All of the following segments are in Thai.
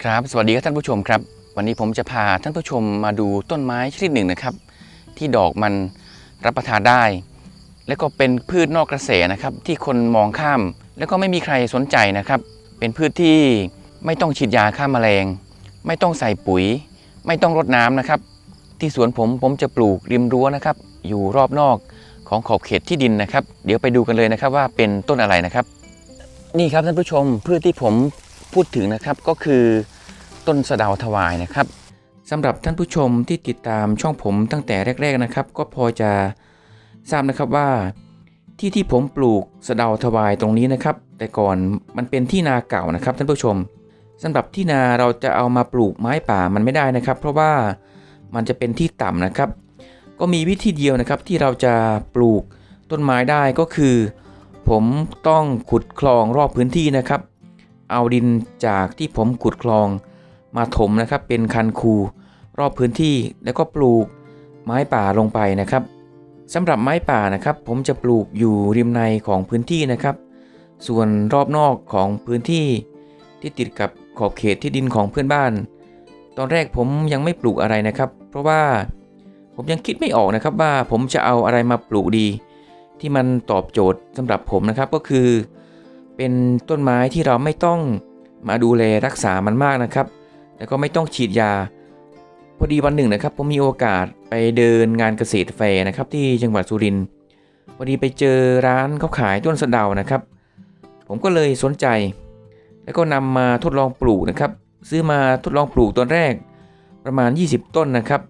ครับสวัสดีครับท่านผู้ชมครับวันนี้ผมจะพาท่านผู้ชมมาดูต้นไม้ชนิดหนึ่งนะครับที่ดอกมันรับประทานได้ และก็เป็นพืชนอกกระแสนะครับที่คนมองข้ามแล้วก็ไม่มีใครสนใจนะครับเป็นพืชที่ไม่ต้องฉีดยาฆ่าแมลงไม่ต้องใส่ปุ๋ยไม่ต้องรดน้ำนะครับที่สวนผมจะปลูกริมรั้วนะครับอยู่รอบนอกของขอบเขตที่ดินนะครับเดี๋ยวไปดูกันเลยนะครับว่าเป็นต้นอะไรนะครับนี่ครับท่านผู้ชมพืชที่ผมพูดถึงนะครับก็คือต้นสะเดาถวายนะครับสำหรับท่านผู้ชมที่ติดตามช่องผมตั้งแต่แรกๆนะครับก็พอจะทราบนะครับว่าที่ผมปลูกสะเดาถวายตรงนี้นะครับแต่ก่อนมันเป็นที่นาเก่านะครับท่านผู้ชมสำหรับที่นาเราจะเอามาปลูกไม้ป่ามันไม่ได้นะครับเพราะว่ามันจะเป็นที่ต่ำนะครับก็มีวิธีเดียวนะครับที่เราจะปลูกต้นไม้ได้ก็คือผมต้องขุดคลองรอบพื้นที่นะครับเอาดินจากที่ผมขุดคลองมาถมนะครับเป็นคันคูรอบพื้นที่แล้วก็ปลูกไม้ป่าลงไปนะครับสำหรับไม้ป่านะครับผมจะปลูกอยู่ริมในของพื้นที่นะครับส่วนรอบนอกของพื้นที่ที่ติดกับขอบเขตที่ดินของเพื่อนบ้านตอนแรกผมยังไม่ปลูกอะไรนะครับเพราะว่าผมยังคิดไม่ออกนะครับว่าผมจะเอาอะไรมาปลูกดีที่มันตอบโจทย์สำหรับผมนะครับก็คือเป็นต้นไม้ที่เราไม่ต้องมาดูแลรักษามันมากนะครับแล้วก็ไม่ต้องฉีดยาพอดีวันหนึ่งนะครับผมมีโอกาสไปเดินงานเกษตรแฟร์นะครับที่จังหวัดสุรินทร์พอดีไปเจอร้านเขาขายต้นสะเดานะครับผมก็เลยสนใจแล้วก็นำมาทดลองปลูกนะครับซื้อมาทดลองปลูกตอนแรกประมาณ20ต้นนะครับ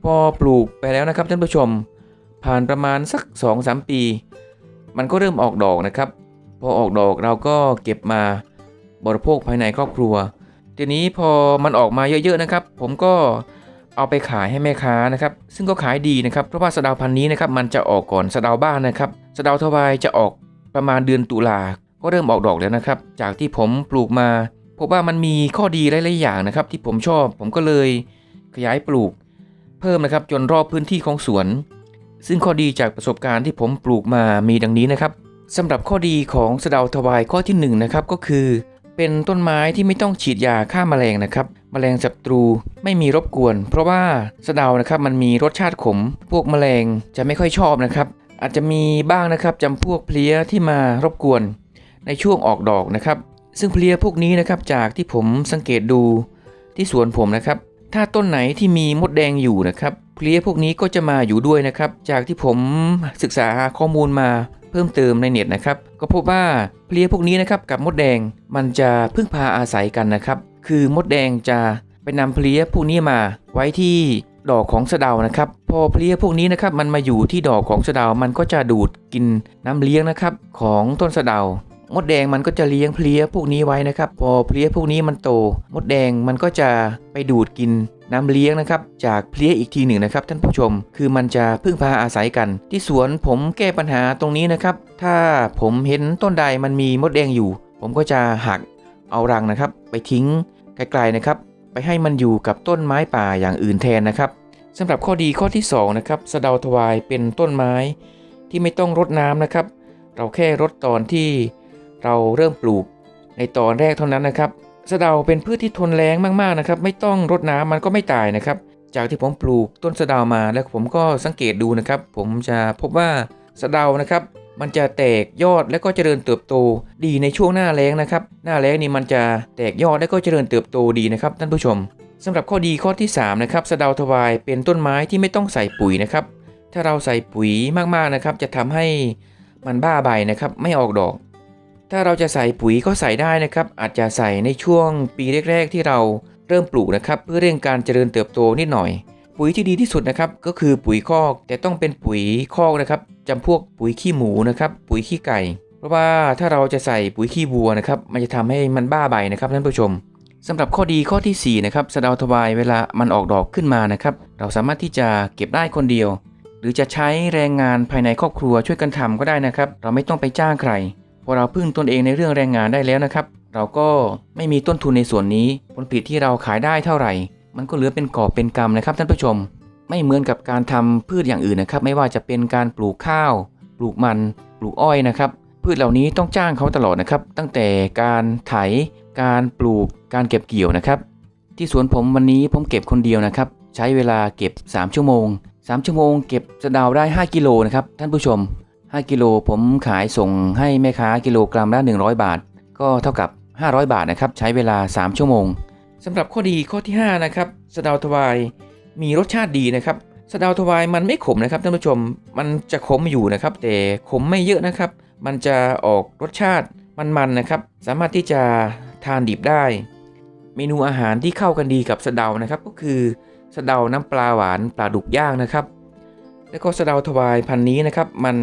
พอปลูกไปแล้วนะครับท่านผู้ชมผ่านประมาณสัก 2-3 ปีมันก็เริ่มออกดอกนะครับพอออกดอกเราก็เก็บมาบริโภคภายในครอบครัวทีนี้พอมันออกมาเยอะๆนะครับผมก็เอาไปขายให้แม่ค้านะครับซึ่งก็ขายดีนะครับเพราะว่าสะเดาพันธุ์นี้นะครับมันจะออกก่อนสะเดาบ้านนะครับสะเดาทวายจะออกประมาณเดือนตุลาก็เริ่มออกดอกแล้วนะครับจากที่ผมปลูกมาพบว่ามันมีข้อดีหลายๆอย่างนะครับที่ผมชอบผมก็เลยขยายปลูกเพิ่มนะครับจนรอบพื้นที่ของสวนซึ่งข้อดีจากประสบการณ์ที่ผมปลูกมามีดังนี้นะครับสำหรับข้อดีของสะเดาทวายข้อที่1นะครับก็คือเป็นต้นไม้ที่ไม่ต้องฉีดยาฆ่าแมลงนะครับแมลงศัตรูไม่มีรบกวนเพราะว่าสะเดานะครับมันมีรสชาติขมพวกแมลงจะไม่ค่อยชอบนะครับอาจจะมีบ้างนะครับจำพวกเพลี้ยที่มารบกวนในช่วงออกดอกนะครับซึ่งเพลี้ยพวกนี้นะครับจากที่ผมสังเกตดูที่สวนผมนะครับถ้าต้นไหนที่มีมดแดงอยู่นะครับเพลี้ยพวกนี้ก็จะมาอยู่ด้วยนะครับจากที่ผมศึกษาข้อมูลมาเพิ่มเติมในเน็ตนะครับก็พบว่าเพลี้ยพวกนี้นะครับกับมดแดงมันจะพึ่งพาอาศัยกันนะครับคือมดแดงจะไปนำเพลี้ยพวกนี้มาไว้ที่ดอกของสะเดานะครับพอเพลี้ยพวกนี้นะครับมันมาอยู่ที่ดอกของสะเดามันก็จะดูดกินน้ำเลี้ยงนะครับของต้นสะเดามดแดงมันก็จะเลี้ยงเพลี้ยพวกนี้ไว้นะครับพอเพลี้ยพวกนี้มันโตมดแดงมันก็จะไปดูดกินน้ำเลี้ยงนะครับจากเพลี้ยอีกทีหนึ่งนะครับท่านผู้ชมคือมันจะพึ่งพาอาศัยกันที่สวนผมแก้ปัญหาตรงนี้นะครับถ้าผมเห็นต้นใดมันมีมดแดงอยู่ผมก็จะหักเอารังนะครับไปทิ้งไกลๆนะครับไปให้มันอยู่กับต้นไม้ป่าอย่างอื่นแทนนะครับสำหรับข้อดีข้อที่2นะครับสะเดาทวายเป็นต้นไม้ที่ไม่ต้องรดน้ำนะครับเราแค่รดตอนที่เราเริ่มปลูกในตอนแรกเท่านั้นนะครับสะเดาเป็นพืชที่ทนแล้งมากๆนะครับไม่ต้องรดน้ำมันก็ไม่ตายนะครับจากที่ผมปลูกต้นสะเดามาแล้วผมก็สังเกตดูนะครับผมจะพบว่าสะเดานะครับมันจะแตกยอดและก็เจริญเติบโตดีในช่วงหน้าแล้งนะครับหน้าแล้งนี่มันจะแตกยอดและก็เจริญเติบโตดีนะครับท่านผู้ชมสำหรับข้อดีข้อที่3นะครับสะเดาทวายเป็นต้นไม้ที่ไม่ต้องใส่ปุ๋ยนะครับถ้าเราใส่ปุ๋ยมากๆนะครับจะทำให้มันบ้าใบนะครับไม่ออกดอกถ้าเราจะใส่ปุ๋ยก็ใส่ได้นะครับอาจจะใส่ในช่วงปีแรกๆที่เราเริ่มปลูกนะครับเพื่อเร่งการเจริญเติบโตนิดหน่อยปุ๋ยที่ดีที่สุดนะครับก็คือปุ๋ยคอกแต่ต้องเป็นปุ๋ยคอกนะครับจำพวกปุ๋ยขี้หมูนะครับปุ๋ยขี้ไก่เพราะว่าถ้าเราจะใส่ปุ๋ยขี้วัวนะครับมันจะทำให้มันบ้าใบนะครับท่านผู้ชมสำหรับข้อดีข้อที่4นะครับสะเดาทวายเวลามันออกดอกขึ้นมานะครับเราสามารถที่จะเก็บได้คนเดียวหรือจะใช้แรงงานภายในครอบครัวช่วยกันทำก็ได้นะครับเราไม่ต้องไปจ้างใครพอเราพึ่งตนเองในเรื่องแรงงานได้แล้วนะครับเราก็ไม่มีต้นทุนในส่วนนี้ผลผลิตที่เราขายได้เท่าไหร่มันก็เหลือเป็นกอบเป็นกำนะครับท่านผู้ชมไม่เหมือนกับการทำพืชอย่างอื่นนะครับไม่ว่าจะเป็นการปลูกข้าวปลูกมันปลูกอ้อยนะครับพืชเหล่านี้ต้องจ้างเขาตลอดนะครับตั้งแต่การไถ การปลูกการเก็บเกี่ยวนะครับที่สวนผมวันนี้ผมเก็บคนเดียวนะครับใช้เวลาเก็บ3ชั่วโมง3ชั่วโมงเก็บสะเดาได้5กิโลนะครับท่านผู้ชม5กิโลผมขายส่งให้แม่ค้ากิโลกรัมละ100 บาทก็เท่ากับ500 บาทนะครับใช้เวลา3ชั่วโมงสำหรับข้อดีข้อที่5นะครับสะเดาทวายมีรสชาติดีนะครับสะเดาทวายมันไม่ขมนะครับท่านผู้ชมมันจะขมอยู่นะครับแต่ขมไม่เยอะนะครับมันจะออกรสชาติมันๆนะครับสามารถที่จะทานดิบได้เมนูอาหารที่เข้ากันดีกับสะเดานะครับก็คือสะเดาน้ำปลาหวานปลาดุกย่างนะครับแล้วก็สะเดาทวายพันธุ์นี้นะครับมัน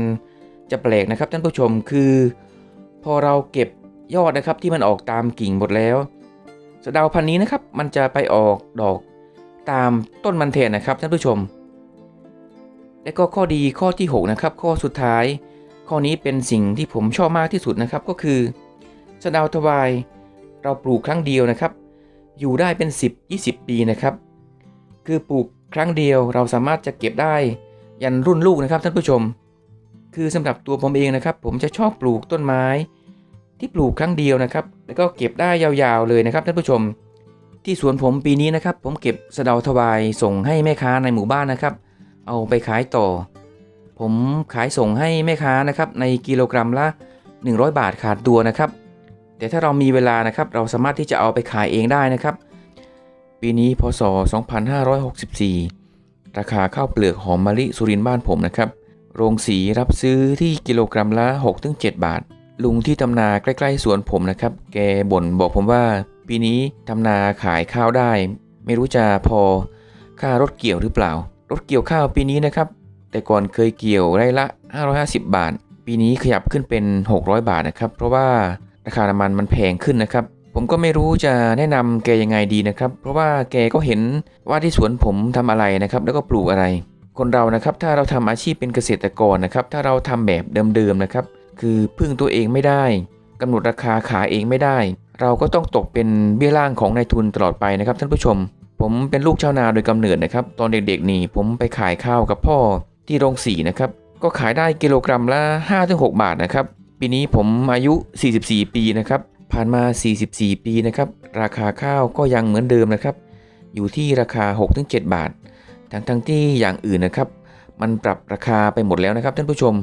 จะแปลกนะครับท่านผู้ชมคือพอเราเก็บยอดนะครับที่มันออกตามกิ่งหมดแล้วสะเดาพันธุ์นี้นะครับมันจะไปออกดอกตามต้นมันแทนนะครับท่านผู้ชมและก็ข้อดีข้อที่6นะครับข้อสุดท้ายข้อนี้เป็นสิ่งที่ผมชอบมากที่สุดนะครับก็คือสะเดาทวายเราปลูกครั้งเดียวนะครับอยู่ได้เป็น10-20 ปีนะครับคือปลูกครั้งเดียวเราสามารถจะเก็บได้ยันรุ่นลูกนะครับท่านผู้ชมคือสำหรับตัวผมเองนะครับผมจะชอบปลูกต้นไม้ที่ปลูกครั้งเดียวนะครับแล้วก็เก็บได้ยาวๆเลยนะครับท่านผู้ชมที่สวนผมปีนี้นะครับผมเก็บสะเดาทวายส่งให้แม่ค้าในหมู่บ้านนะครับเอาไปขายต่อผมขายส่งให้แม่ค้านะครับในกิโลกรัมละ100 บาทขาดตัวนะครับแต่ถ้าเรามีเวลานะครับเราสามารถที่จะเอาไปขายเองได้นะครับปีนี้พศ2564ราคาข้าวเปลือกหอมมะลิสุรินทร์บ้านผมนะครับโรงสีรับซื้อที่กิโลกรัมละ 6-7 บาทลุงที่ทำนาใกล้ๆสวนผมนะครับแกบ่นบอกผมว่าปีนี้ทำนาขายข้าวได้ไม่รู้จะพอค่ารถเกี่ยวหรือเปล่ารถเกี่ยวข้าวปีนี้นะครับแต่ก่อนเคยเกี่ยวไร่ละ550 บาทปีนี้ขยับขึ้นเป็น600 บาทนะครับเพราะว่าราคาน้ำมันมันแพงขึ้นนะครับผมก็ไม่รู้จะแนะนำแกยังไงดีนะครับเพราะว่าแกก็เห็นว่าที่สวนผมทำอะไรนะครับแล้วก็ปลูกอะไรคนเรานะครับถ้าเราทำอาชีพเป็นเกษตรกรนะครับถ้าเราทำแบบเดิมๆนะครับคือพึ่งตัวเองไม่ได้กำหนดราคาขายเองไม่ได้เราก็ต้องตกเป็นเบี้ยล่างของนายทุนตลอดไปนะครับท่านผู้ชมผมเป็นลูกชาวนาโดยกำเนิดนะครับตอนเด็กๆนี่ผมไปขายข้าวกับพ่อที่โรงสีนะครับก็ขายได้กิโลกรัมละ 5-6 บาทนะครับปีนี้ผมอายุ44 ปีนะครับผ่านมา44 ปีนะครับราคาข้าวก็ยังเหมือนเดิมนะครับอยู่ที่ราคา 6-7 บาททั้งที่อย่างอื่นนะครับมันปรับราคาไปหมดแล้วนะครับท่านผู้ชม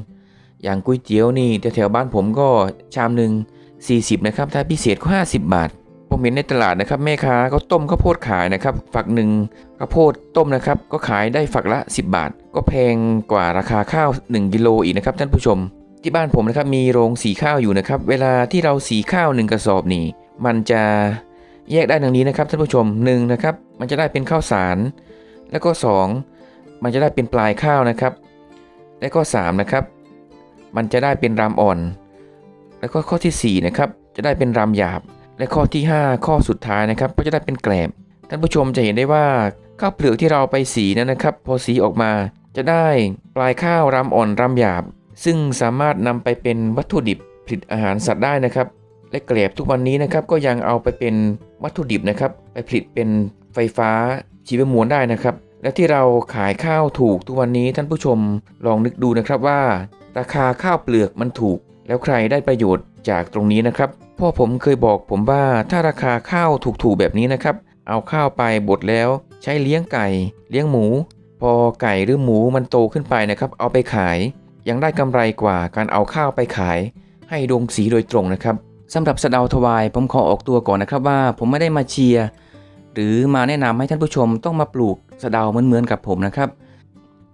อย่างก๋วยเตี๋ยวนี่แถวบ้านผมก็ชามหนึ่ง40นะครับถ้าพิเศษก็50 บาทผมเห็นในตลาดนะครับแม่ค้าก็ต้มข้าวโพดขายนะครับฝักหนึ่งข้าวโพดต้มนะครับก็ขายได้ฝักละ10 บาทก็แพงกว่าราคาข้าว1กิโลอีกนะครับท่านผู้ชมที่บ้านผมนะครับมีโรงสีข้าวอยู่นะครับเวลาที่เราสีข้าว1กระสอบนี่มันจะแยกได้ดังนี้นะครับท่านผู้ชม1นะครับมันจะได้เป็นข้าวสารแล้วก็2มันจะได้เป็นปลายข้าวนะครับแล้วก็3นะครับมันจะได้เป็นรำอ่อนแล้วก็ข้อที่4นะครับจะได้เป็นรำหยาบและข้อที่5ข้อสุดท้ายนะครับก็จะได้เป็นแกลบท่านผู้ชมจะเห็นได้ว่าข้าวเปลือกที่เราไปสีนั้นนะครับพอสีออกมาจะได้ปลายข้าวรำอ่อนรำหยาบซึ่งสามารถนำไปเป็นวัตถุดิบผลิตอาหารสัตว์ได้นะครับและแกลบทุกวันนี้นะครับก็ยังเอาไปเป็นวัตถุดิบนะครับไปผลิตเป็นไฟฟ้าชีวมวลได้นะครับและที่เราขายข้าวถูกทุกวันนี้ท่านผู้ชมลองนึกดูนะครับว่าราคาข้าวเปลือกมันถูกแล้วใครได้ประโยชน์จากตรงนี้นะครับพ่อผมเคยบอกผมว่าถ้าราคาข้าวถูกๆแบบนี้นะครับเอาข้าวไปบดแล้วใช้เลี้ยงไก่เลี้ยงหมูพอไก่หรือหมูมันโตขึ้นไปนะครับเอาไปขายยังได้กำไรกว่าการเอาข้าวไปขายให้โรงสีโดยตรงนะครับสำหรับสะเดาทวายผมขอออกตัวก่อนนะครับว่าผมไม่ได้มาเชียร์หรือมาแนะนำให้ท่านผู้ชมต้องมาปลูกสะเดาเหมือนกับผมนะครับ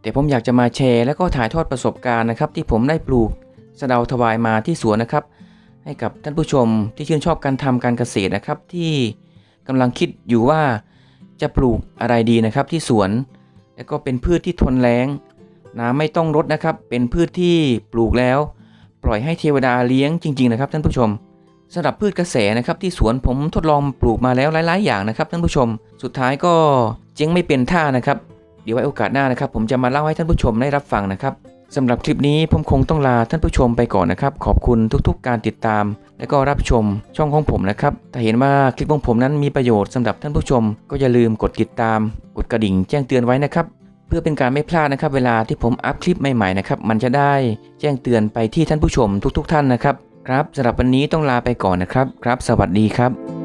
แต่ผมอยากจะมาแชร์และก็ถ่ายทอดประสบการณ์นะครับที่ผมได้ปลูกสะเดาทวายมาที่สวนนะครับให้กับท่านผู้ชมที่ชื่นชอบการทำการเกษตรนะครับที่กำลังคิดอยู่ว่าจะปลูกอะไรดีนะครับที่สวนและก็เป็นพืชที่ทนแล้งน้ำไม่ต้องรดนะครับเป็นพืชที่ปลูกแล้วปล่อยให้เทวดาเลี้ยงจริงๆนะครับท่านผู้ชมสำหรับพืชกระแสนะครับที่สวนผมทดลองปลูกมาแล้วหลายๆอย่างนะครับท่านผู้ชมสุดท้ายก็เจ๊งไม่เป็นท่านะครับเดี๋ยวไว้โอกาสหน้านะครับผมจะมาเล่าให้ท่านผู้ชมได้รับฟังนะครับสำหรับคลิปนี้ผมคงต้องลาท่านผู้ชมไปก่อนนะครับขอบคุณทุกๆการติดตามและก็รับชมช่องของผมนะครับถ้าเห็นว่าคลิปของผมนั้นมีประโยชน์สำหรับท่านผู้ชมก็อย่าลืมกดติดตามกดกระดิ่งแจ้งเตือนไว้นะครับเพื่อเป็นการไม่พลาดนะครับเวลาที่ผมอัพคลิปใหม่ๆนะครับมันจะได้แจ้งเตือนไปที่ท่านผู้ชมทุกๆท่านนะครับครับสำหรับวันนี้ต้องลาไปก่อนนะครับสวัสดีครับ